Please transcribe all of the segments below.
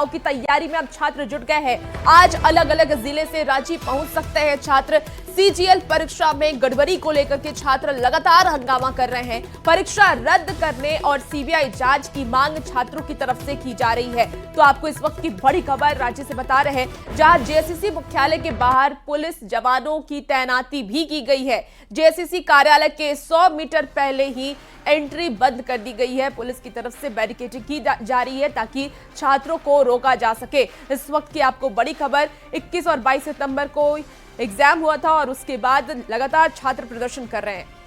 चुनाव की तैयारी में अब छात्र जुट गए हैं। आज अलग अलग जिले से रांची पहुंच सकते हैं छात्र। सीजीएल परीक्षा में गड़बड़ी को लेकर के छात्र लगातार हंगामा कर रहे हैं। परीक्षा रद्द करने और सीबीआई जांच की मांग छात्रों की तरफ से की जा रही है। तो आपको इस वक्त की बड़ी खबर राज्य से बता रहे हैं, जहां जेएसएससी मुख्यालय के बाहर पुलिस जवानों की तैनाती भी की गई है। जेएसएससी कार्यालय के 100 मीटर पहले ही एंट्री बंद कर दी गई है। पुलिस की तरफ से बैरिकेडिंग की जा रही है ताकि छात्रों को रोका जा सके। इस वक्त की आपको बड़ी खबर, 21 और 22 सितंबर को एग्जाम हुआ था और उसके बाद लगातार छात्र प्रदर्शन कर रहे हैं।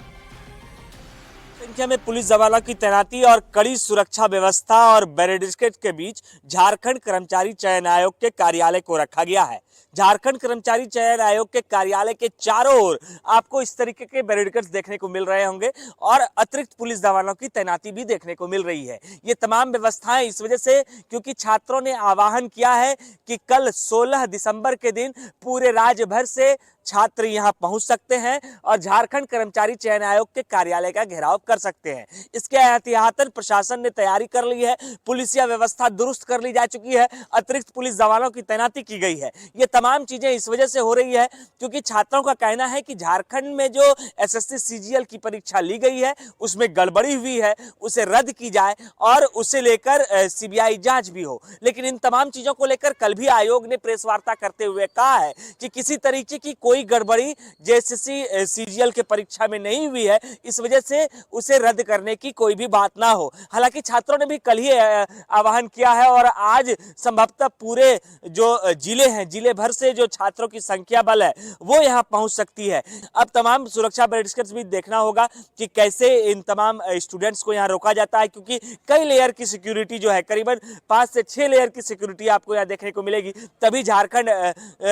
संख्या में पुलिस जवानों की तैनाती और कड़ी सुरक्षा व्यवस्था और बैरिकेड के बीच झारखंड कर्मचारी चयन आयोग के कार्यालय को रखा गया है। झारखंड कर्मचारी चयन आयोग के कार्यालय के चारों ओर आपको इस तरीके के बैरिकेड्स देखने को मिल रहे होंगे और अतिरिक्त पुलिस जवानों की तैनाती भी देखने को मिल रही है। ये तमाम व्यवस्थाएं इस वजह से क्योंकि छात्रों ने आह्वान किया है कि कल 16 दिसंबर के दिन पूरे राज्य भर से छात्र यहां पहुंच सकते हैं और झारखंड कर्मचारी चयन आयोग के कार्यालय का घेराव कर सकते हैं। इसके एहतियातन प्रशासन ने तैयारी कर ली है, पुलिसिया व्यवस्था दुरुस्त कर ली जा चुकी है, अतिरिक्त पुलिस जवानों की तैनाती की गई है। ये तमाम चीजें इस वजह से हो रही है क्योंकि छात्रों का कहना है कि झारखंड में जो एसएससी सीजीएल की परीक्षा ली गई है उसमें गड़बड़ी हुई है, उसे रद्द की जाए और उसे लेकर सीबीआई जांच भी हो। लेकिन इन तमाम चीजों को लेकर कल भी आयोग ने प्रेस वार्ता करते हुए कहा है कि किसी तरीके की कोई गड़बड़ी जेएसएससी सीजीएल के परीक्षा में नहीं हुई है, इस वजह से उसे रद्द करने की कोई भी बात ना हो। हालांकि छात्रों ने भी कल ही आह्वान किया है और आज संभवतः पूरे जो जिले हैं, जिले भर से जो छात्रों की संख्या बल है वो यहां पहुंच सकती है। अब तमाम सुरक्षा बैरिकेड्स भी देखना होगा कि कैसे इन तमाम स्टूडेंट्स को यहां रोका जाता है, क्योंकि कई लेयर की सिक्योरिटी जो है, करीबन 5 से 6 लेयर की सिक्योरिटी आपको यहां देखने को मिलेगी, तभी झारखंड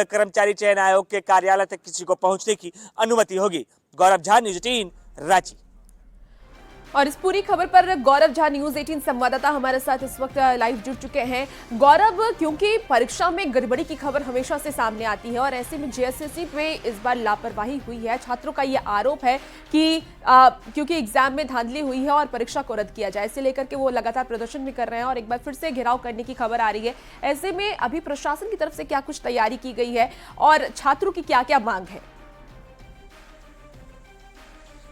कर्मचारी चयन आयोग के कार्यालय तक किसी को पहुंचने की अनुमति होगी। गौरव झा, न्यूज़ 18 रांची। और इस पूरी खबर पर गौरव झा, न्यूज़ 18 संवाददाता हमारे साथ इस वक्त लाइव जुड़ चुके हैं। गौरव, क्योंकि परीक्षा में गड़बड़ी की खबर हमेशा से सामने आती है और ऐसे में जेएसएससी पे इस बार लापरवाही हुई है। छात्रों का ये आरोप है कि क्योंकि एग्जाम में धांधली हुई है और परीक्षा को रद्द किया जाए, इसे लेकर के वो लगातार प्रदर्शन भी कर रहे हैं और एक बार फिर से घेराव करने की खबर आ रही है। ऐसे में अभी प्रशासन की तरफ से क्या कुछ तैयारी की गई है और छात्रों की क्या क्या मांग है?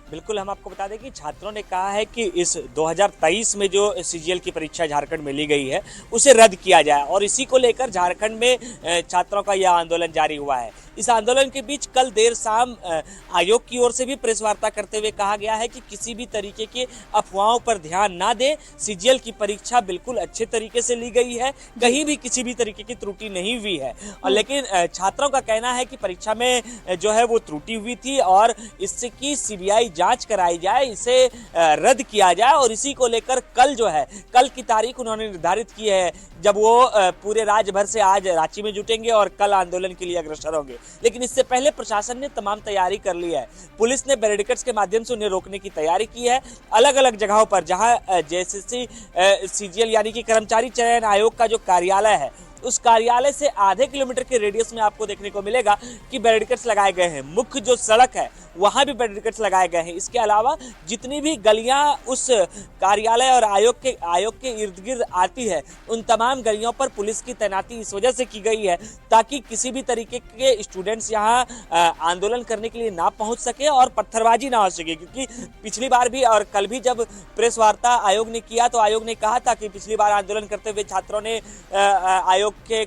बिल्कुल, हम आपको बता दें कि छात्रों ने कहा है कि इस 2023 में जो सीजीएल की परीक्षा झारखंड में ली गई है उसे रद्द किया जाए और इसी को लेकर झारखंड में छात्रों का यह आंदोलन जारी हुआ है। इस आंदोलन के बीच कल देर शाम आयोग की ओर से भी प्रेस वार्ता करते हुए कहा गया है कि किसी भी तरीके के अफवाहों पर ध्यान ना दें। सीजीएल की परीक्षा बिल्कुल अच्छे तरीके से ली गई है, कहीं भी किसी भी तरीके की त्रुटि नहीं हुई है। और लेकिन छात्रों का कहना है कि परीक्षा में जो है वो त्रुटि हुई थी और इससे की सीबीआई जांच कराई जाए, इसे रद्द किया जाए और इसी को लेकर कल जो है, कल की तारीख उन्होंने निर्धारित की है जब वो पूरे राज्य भर से आज रांची में जुटेंगे और कल आंदोलन के लिए अग्रसर होंगे। लेकिन इससे पहले प्रशासन ने तमाम तैयारी कर ली है। पुलिस ने बैरिकेड्स के माध्यम से उन्हें रोकने की तैयारी की है। अलग अलग जगहों पर जहां जेएसएससी सीजीएल यानी कि कर्मचारी चयन आयोग का जो कार्यालय है, उस कार्यालय से आधे किलोमीटर के रेडियस में आपको देखने को मिलेगा कि बैरिकेड्स लगाए गए हैं। मुख्य जो सड़क है वहां भी बैरिकेड्स लगाए गए हैं। इसके अलावा जितनी भी गलियां उस कार्यालय और आयोग के इर्द गिर्द आती है, उन तमाम गलियों पर पुलिस की तैनाती इस वजह से की गई है ताकि किसी भी तरीके के स्टूडेंट्स यहाँ आंदोलन करने के लिए ना पहुंच सके और पत्थरबाजी ना हो सके। क्योंकि पिछली बार भी और कल भी जब प्रेस वार्ता आयोग ने किया तो आयोग ने कहा था कि पिछली बार आंदोलन करते हुए छात्रों ने आयोग के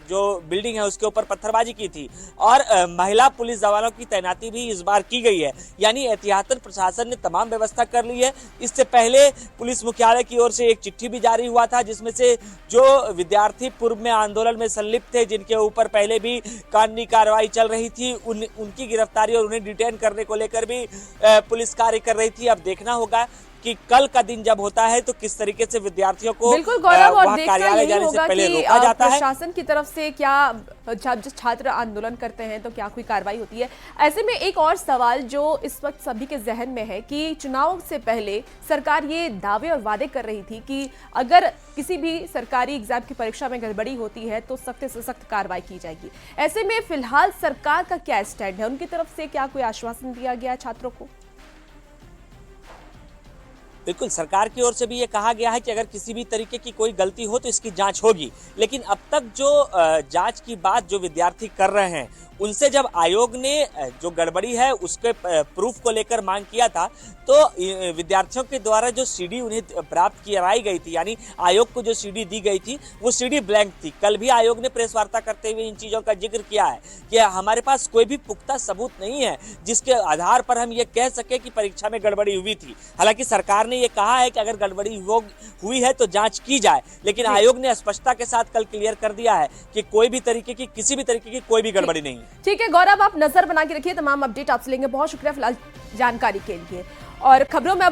जो बिल्डिंग है उसके ऊपर पत्थरबाजी की थी और महिला पुलिस जवानों की तैनाती भी इस बार की गई है। यानी एहतियातन प्रशासन ने तमाम व्यवस्था कर ली है। इससे पहले पुलिस मुख्यालय की ओर से एक चिट्ठी भी जारी हुआ था जिसमें से जो विद्यार्थी पूर्व में आंदोलन में संलिप्त थे, जिनके ऊपर पहले भी कानूनी कार्रवाई चल रही थी, उनकी गिरफ्तारी और उन्हें डिटेन करने को लेकर भी पुलिस कार्य कर रही थी। अब देखना होगा कि कल का दिन जब होता है तो किस तरीके से विद्यार्थियों को बिल्कुल गौरव, और देखना कार्यालय यही जाने से होगा पहले कि रोका जाता है। प्रशासन की तरफ से क्या, जब छात्र आंदोलन करते हैं तो क्या कोई कार्रवाई होती है। ऐसे में एक और सवाल जो इस वक्त सभी के जहन में है कि चुनाव से पहले सरकार ये दावे और वादे कर रही थी कि अगर किसी भी सरकारी एग्जाम की परीक्षा में गड़बड़ी होती है तो सख्त से सख्त कार्रवाई की जाएगी। ऐसे में फिलहाल सरकार का क्या स्टैंड है, उनकी तरफ से क्या कोई आश्वासन दिया गया छात्रों को? बिल्कुल, सरकार की ओर से भी ये कहा गया है कि अगर किसी भी तरीके की कोई गलती हो तो इसकी जांच होगी। लेकिन अब तक जो जांच की बात जो विद्यार्थी कर रहे हैं, उनसे जब आयोग ने जो गड़बड़ी है उसके प्रूफ को लेकर मांग किया था, तो विद्यार्थियों के द्वारा जो सीडी उन्हें प्राप्त कराई गई थी, यानी आयोग को जो सीडी दी गई थी वो सीडी ब्लैंक थी। कल भी आयोग ने प्रेस वार्ता करते हुए इन चीज़ों का जिक्र किया है कि हमारे पास कोई भी पुख्ता सबूत नहीं है जिसके आधार पर हम ये कह सके कि परीक्षा में गड़बड़ी हुई थी। हालांकि सरकार ने ये कहा है कि अगर गड़बड़ी हुई है तो जांच की जाए, लेकिन आयोग ने स्पष्टता के साथ कल क्लियर कर दिया है कि कोई भी तरीके की किसी भी तरीके की कोई भी गड़बड़ी नहीं है। ठीक है गौरव, आप नजर बना के रखिए, तमाम अपडेट आपसे लेंगे। बहुत शुक्रिया फिलहाल जानकारी के लिए। और खबरों में अब